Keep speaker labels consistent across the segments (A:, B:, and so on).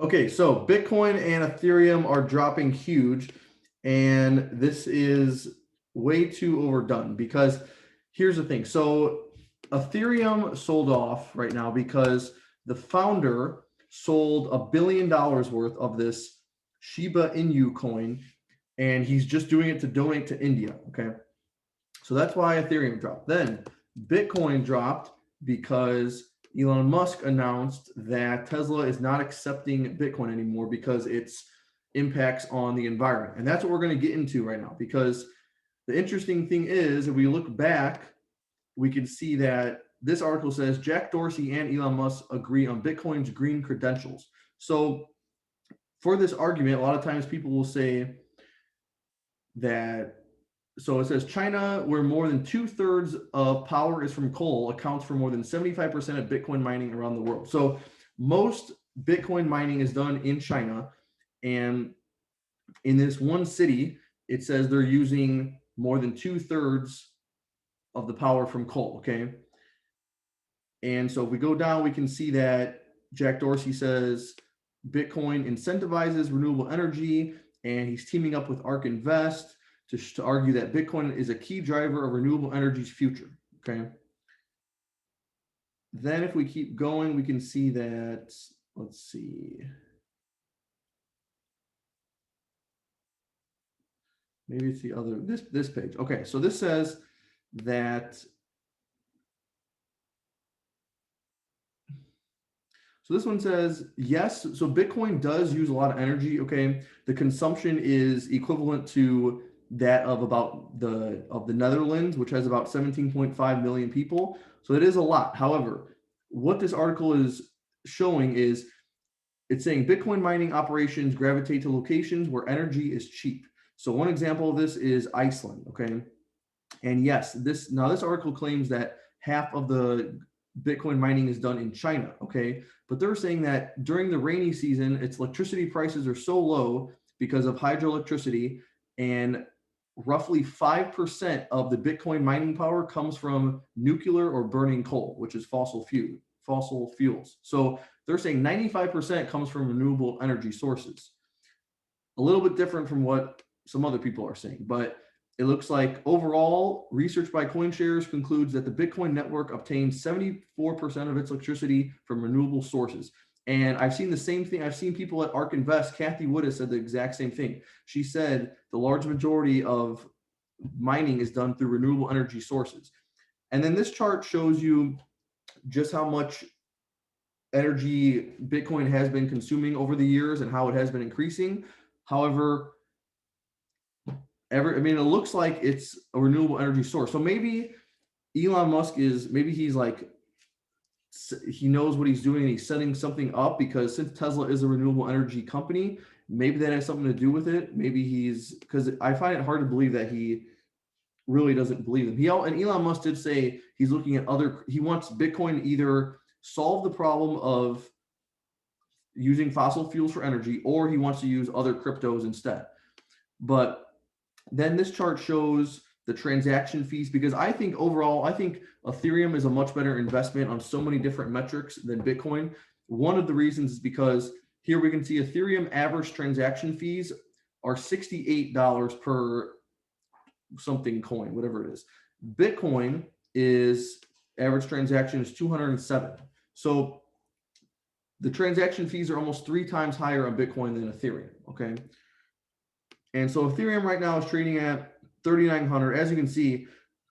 A: Okay, so Bitcoin and Ethereum are dropping huge, and this is way too overdone because here's the thing. So Ethereum sold off right now because the founder sold $1 billion worth of this Shiba Inu coin, and he's just doing it to donate to India. Okay, so that's why Ethereum dropped. Then Bitcoin dropped because Elon Musk announced that Tesla is not accepting Bitcoin anymore because its impacts on the environment. And that's what we're going to get into right now, because the interesting thing is, if we look back, we can see that this article says Jack Dorsey and Elon Musk agree on Bitcoin's green credentials. So for this argument, a lot of times people will say that, so it says China, where more than 2/3 of power is from coal, accounts for more than 75% of Bitcoin mining around the world. So most Bitcoin mining is done in China. And in this one city, it says they're using more than 2/3 of the power from coal. Okay. And so if we go down, we can see that Jack Dorsey says Bitcoin incentivizes renewable energy, and he's teaming up with ARK Invest to argue that Bitcoin is a key driver of renewable energy's future. Okay. Then if we keep going, we can see that, let's see. Maybe it's the other, this page. Okay, so this says that, so this one says, yes, so Bitcoin does use a lot of energy, okay? The consumption is equivalent to that of about the Netherlands, which has about 17.5 million people. So it is a lot. However, what this article is showing is it's saying Bitcoin mining operations gravitate to locations where energy is cheap. So one example of this is Iceland, okay? And yes, this article claims that half of the Bitcoin mining is done in China, okay? But they're saying that during the rainy season, its electricity prices are so low because of hydroelectricity, and roughly 5% of the Bitcoin mining power comes from nuclear or burning coal, which is fossil fuels. So they're saying 95% comes from renewable energy sources. A little bit different from what some other people are saying, but it looks like overall research by CoinShares concludes that the Bitcoin network obtains 74% of its electricity from renewable sources. And I've seen the same thing. I've seen people at ARK Invest, Kathy Wood has said the exact same thing. She said the large majority of mining is done through renewable energy sources. And then this chart shows you just how much energy Bitcoin has been consuming over the years and how it has been increasing. However, it looks like it's a renewable energy source. So maybe Elon Musk he's like, he knows what he's doing and he's setting something up, because since Tesla is a renewable energy company, maybe that has something to do with it. Maybe because I find it hard to believe that he really doesn't believe them. And Elon Musk did say he's looking at he wants Bitcoin to either solve the problem of using fossil fuels for energy, or he wants to use other cryptos instead. But then this chart shows the transaction fees, because I think overall, Ethereum is a much better investment on so many different metrics than Bitcoin. One of the reasons is because here we can see Ethereum average transaction fees are $68 per something coin, whatever it is. Bitcoin is average transaction is 207. So the transaction fees are almost 3 times higher on Bitcoin than Ethereum, okay? And so Ethereum right now is trading at 3,900. As you can see,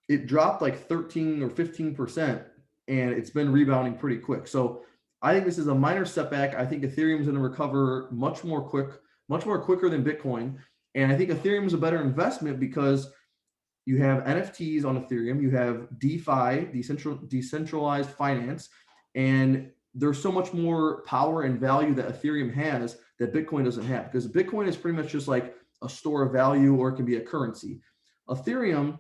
A: it dropped like 13 or 15%, and it's been rebounding pretty quick. So I think this is a minor setback. I think Ethereum is going to recover much more quicker than Bitcoin. And I think Ethereum is a better investment because you have NFTs on Ethereum, you have DeFi, decentralized finance, and there's so much more power and value that Ethereum has that Bitcoin doesn't have, because Bitcoin is pretty much just like a store of value, or it can be a currency. Ethereum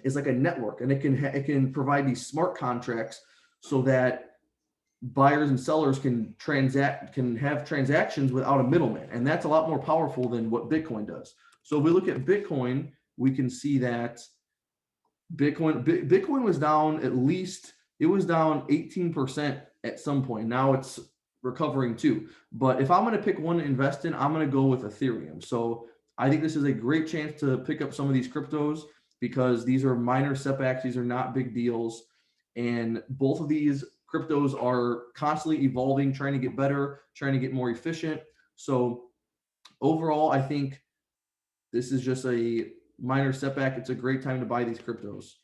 A: is like a network, and it can provide these smart contracts so that buyers and sellers can have transactions without a middleman, and that's a lot more powerful than what Bitcoin does. So if we look at Bitcoin, we can see that Bitcoin was down, it was down 18% at some point. Now it's recovering too. But if I'm going to pick one to invest in, I'm going to go with Ethereum. So I think this is a great chance to pick up some of these cryptos because these are minor setbacks. These are not big deals. And both of these cryptos are constantly evolving, trying to get better, trying to get more efficient. So overall, I think this is just a minor setback. It's a great time to buy these cryptos.